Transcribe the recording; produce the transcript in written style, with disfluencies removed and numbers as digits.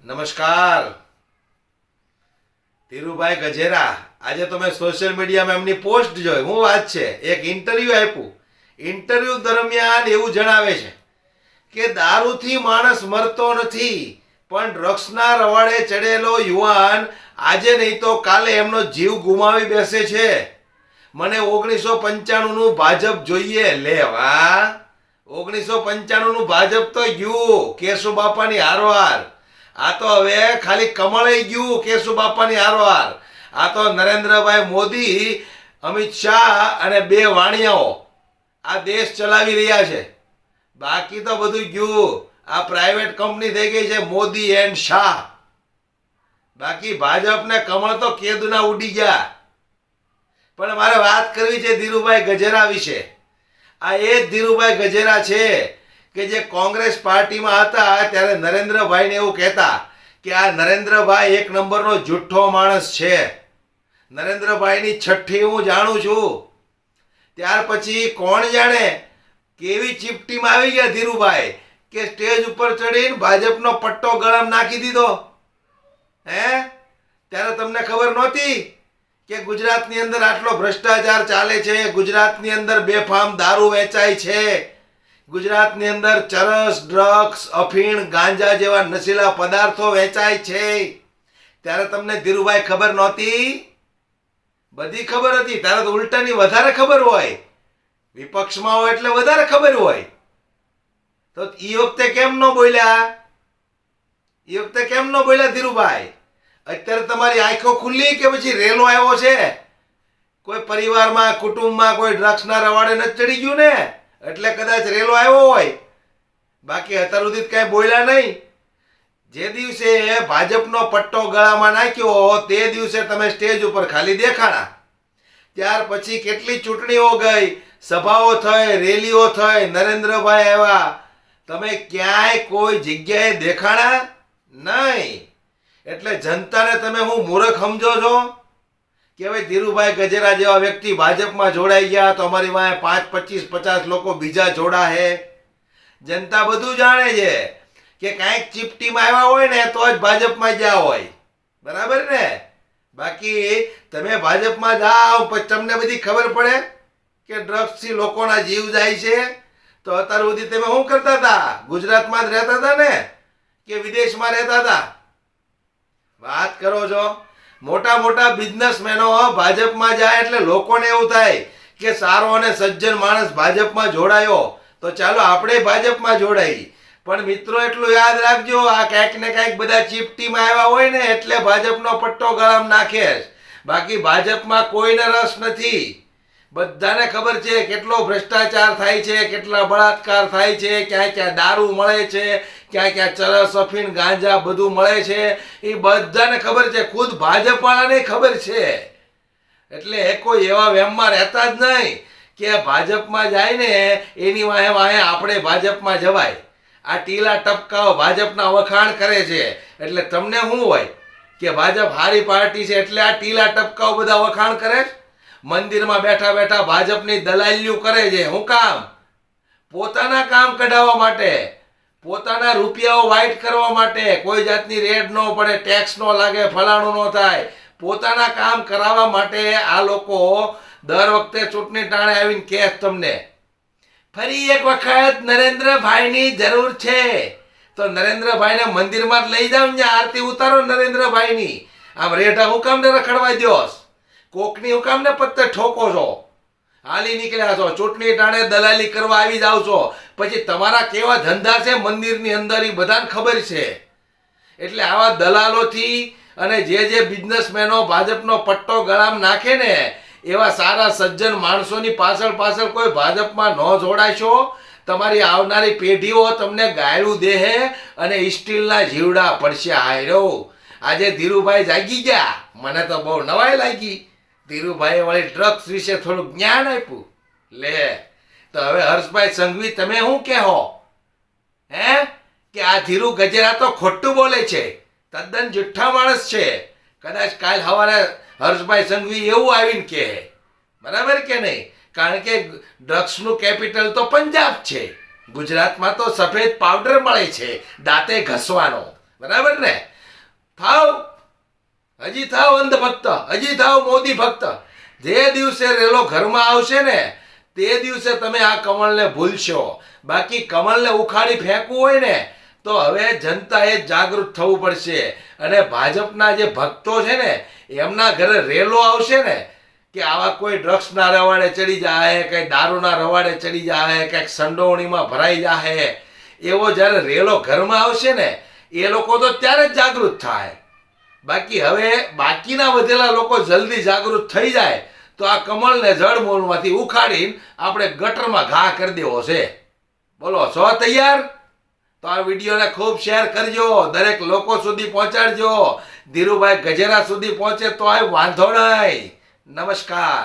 નમસ્કાર. ધીરુભાઈ ગજેરા, આજે તો મેં સોશિયલ મીડિયામાં એમની પોસ્ટ જોઈ. હું વાત છે, એક ઇન્ટરવ્યુ આપ્યું. ઇન્ટરવ્યુ દરમિયાન એવું જણાવે છે કે દારૂથી માણસ મરતો નથી, પણ ડ્રગ્સના રવાડે ચડેલો યુવાન આજે નહીં તો કાલે એમનો જીવ ગુમાવી બેસે છે. મને 1995નું ભાજપ જોઈએ. લે વાહ, 1995નું ભાજપ તો ગયું કેશુબાપાની હારવાર. આ તો હવે ખાલી કમળાઈ ગયું કેશુબાપાની હારવાર. આ તો નરેન્દ્રભાઈ મોદી, અમિત શાહ અને બે વાણિયાઓ આ દેશ ચલાવી રહ્યા છે. બાકી તો બધું ગયું. આ પ્રાઇવેટ કંપની થઈ ગઈ છે, મોદી એન્ડ શાહ. બાકી ભાજપને કમળ તો કેદુના ઉડી ગયા. પણ મારે વાત કરવી છે ધીરુભાઈ ગજેરા વિશે. આ એ જ ધીરુભાઈ ગજેરા છે કે જે કોંગ્રેસ પાર્ટીમાં હતા ત્યારે નરેન્દ્રભાઈને એવું કહેતા કે આ નરેન્દ્રભાઈ એક નંબરનો જુઠ્ઠો માણસ છે. નરેન્દ્રભાઈની છઠ્ઠી હું જાણું છું. ત્યાર પછી કોણ જાણે કેવી ચીપટીમાં આવી ગયા ધીરુભાઈ કે સ્ટેજ ઉપર ચડીને ભાજપનો પટ્ટો ગળામાં નાખી દીધો. ત્યારે તમને ખબર નહોતી કે ગુજરાતની અંદર આટલો ભ્રષ્ટાચાર ચાલે છે, ગુજરાતની અંદર બેફામ દારૂ વેચાય છે, ગુજરાતની અંદર ચરસ, ડ્રગ્સ, અફીણ, ગાંજા જેવા નશીલા પદાર્થો વેચાય છે. ત્યારે તમને ધીરુભાઈ ખબર નહોતી? બધી ખબર હતી. ત્યારે તો ઉલટાની વધારે ખબર હોય. વિપક્ષમાં હોય એટલે વધારે ખબર હોય. તો એ વખતે કેમ ન બોલ્યા? એ વખતે કેમ ન બોલ્યા ધીરુભાઈ? અત્યારે તમારી આંખો ખુલ્લી કે પછી રેલો આવ્યો છે? કોઈ પરિવારમાં, કુટુંબમાં કોઈ ડ્રગ્સના રવાડે નથી ચડી ગયું ને, એટલે કદાચ રેલો આવ્યો હોય. બાકી અત્યાર સુધી કઈ બોલ્યા નહીં. જે દિવસે ભાજપનો પટ્ટો ગળામાં નાખ્યો તે દિવસે તમે સ્ટેજ ઉપર ખાલી દેખાણા. ત્યાર પછી કેટલી ચૂંટણીઓ ગઈ, સભાઓ થઈ, રેલીઓ થઈ, નરેન્દ્રભાઈ આવ્યા. તમે ક્યાંય કોઈ જગ્યાએ દેખાણા નહીં. એટલે જનતાને તમે હું મૂર્ખ સમજો છો કે ભાઈ ધીરુભાઈ ગજેરા જેવા વ્યક્તિ ભાજપમાં જોડાઈ ગયા તો અમારી વાંહે 5, 25, 50 લોકો બીજા જોડા હે. જનતા બધું જાણે છે કે કાંઈક ચીપટીમાં આવ્યા હોય ને તો જ ભાજપમાં ગયા હોય. બરાબર ને? બાકી તમે ભાજપમાં જાઓ પછી તમને બધી ખબર પડે કે ડ્રગ્સથી લોકોના જીવ જાય છે. તો અત્યાર સુધી તમે શું કરતા હતા? ગુજરાતમાં જ રહેતા હતા ને કે વિદેશમાં રહેતા હતા? વાત કરો છો. મોટા મોટા બિઝનેસમેનો ભાજપમાં જાય એટલે લોકોને એવું થાય કે સારો અને સજ્જન માણસ ભાજપમાં જોડાયો તો ચાલો આપણે ભાજપમાં જોડાઈ. પણ મિત્રો એટલું યાદ રાખજો, આ ક્યાંક ને ક્યાંક બધા ચીપટીમાં આવ્યા હોય ને એટલે ભાજપનો પટ્ટો ગળામાં નાખે. બાકી ભાજપમાં કોઈને રસ નથી. બધાને ખબર છે કેટલો ભ્રષ્ટાચાર થાય છે, કેટલા બળાત્કાર થાય છે, ક્યાં ક્યાં દારૂ મળે છે, ક્યાં ક્યાં ચરસ, અફીણ, ગાંજા બધું મળે છે. એ બધાને ખબર છે, ખુદ ભાજપ વાળાને ખબર છે. એટલે કોઈ એવા વેમમાં રહેતા જ નહીં કે ભાજપમાં જાય ને એની વાહે વાહે આપણે ભાજપમાં જવાય. આ ટીલા ટપકાઓ ભાજપના વખાણ કરે છે એટલે તમને શું હોય કે ભાજપ હારી પાર્ટી છે એટલે આ ટીલા ટપકાઓ બધા વખાણ કરે છે. મંદિરમાં બેઠા બેઠા ભાજપની દલાલીઓ કરે છે. શું કામ? પોતાના કામ કઢાવવા માટે, પોતાના રૂપિયાઓ વાઇટ કરવા માટે. કોઈ જાતની રેડ ન પડે, ટેક્સ ન લાગે, ફલાણું ન થાય. પોતાના કામ કરાવવા માટે આ લોકો દર વખતે ચૂંટણી ટાણે આવીને કહે તમને ફરી એક વખત નરેન્દ્રભાઈની જરૂર છે. તો નરેન્દ્રભાઈને મંદિરમાં જ લઈ જાવ ને, આરતી ઉતારો નરેન્દ્રભાઈની. આમ રેઢા હું કામ ને રખડવા દો? કોકની હું કામ ને પત્તે ઠોકો છો? હાલી નીકળ્યા છો, ચૂંટણી ટાણે દલાલી કરવા આવી જાવ છો. પછી તમારા કેવા ધંધા છે મંદિરની અંદર એ બધાને ખબર છે. એટલે આવા દલાલોથી અને જે બિઝનેસમેનો ભાજપનો પટ્ટો ગળામાં નાખે ને એવા સારા સજ્જન માણસોની પાછળ પાછળ કોઈ ભાજપમાં ન જોડાશો. તમારી આવનારી પેઢીઓ તમને ગાયલું દેહે અને સ્ટીલના જીવડા પડશે. હાયરો આજે ધીરુભાઈ જાગી ગયા. મને તો બહુ નવાઈ લાગી. ધીરુભાઈએ વળી ડ્રગ્સ વિશે થોડું જ્ઞાન આપ્યું. લે તો હવે હર્ષભાઈ સંઘવી તમે શું કહો? કે આ ધીરુ ગજેરા તો ખોટું બોલે છે, તદ્દન જુઠ્ઠા માણસ છે. કદાચ કાલ સવારે હર્ષભાઈ સંઘવી એવું આવીને કહે. બરાબર કે નહીં? કારણ કે ડ્રગ્સનું કેપિટલ તો પંજાબ છે. ગુજરાતમાં તો સફેદ પાવડર મળે છે દાંતે ઘસવાનો. બરાબર ને? હજી થાવ અંધભક્ત, હજી થાવ મોદી ભક્ત. જે દિવસે રેલો ઘરમાં આવશે ને તે દિવસે તમે આ કમળને ભૂલશો. બાકી કમળને ઉખાડી ફેંકવું હોય ને તો હવે જનતાએ જાગૃત થવું પડશે. અને ભાજપના જે ભક્તો છે ને એમના ઘરે રેલો આવશે ને કે આવા કોઈ ડ્રગ્સના રવાડે ચડી જાય, કઈ દારૂના રવાડે ચડી જાય, કંઈક સંડોવણીમાં ભરાઈ જાય, એવો જ્યારે રેલો ઘરમાં આવશે ને એ લોકો તો ત્યારે જ જાગૃત થાય. બાકી હવે બાકીના વધેલા લોકો જલ્દી જાગૃત થઈ જાય તો આ કમળને જળમૂળમાંથી ઉખાડીને આપણે ગટરમાં ઘા કરી દેવો છે. બોલો, છો તૈયાર? તો આ વિડીયોને ખૂબ શેર કરજો, દરેક લોકો સુધી પહોંચાડજો. ધીરુભાઈ ગજેરા સુધી પહોંચે તો આ વાંધો નહીં. નમસ્કાર.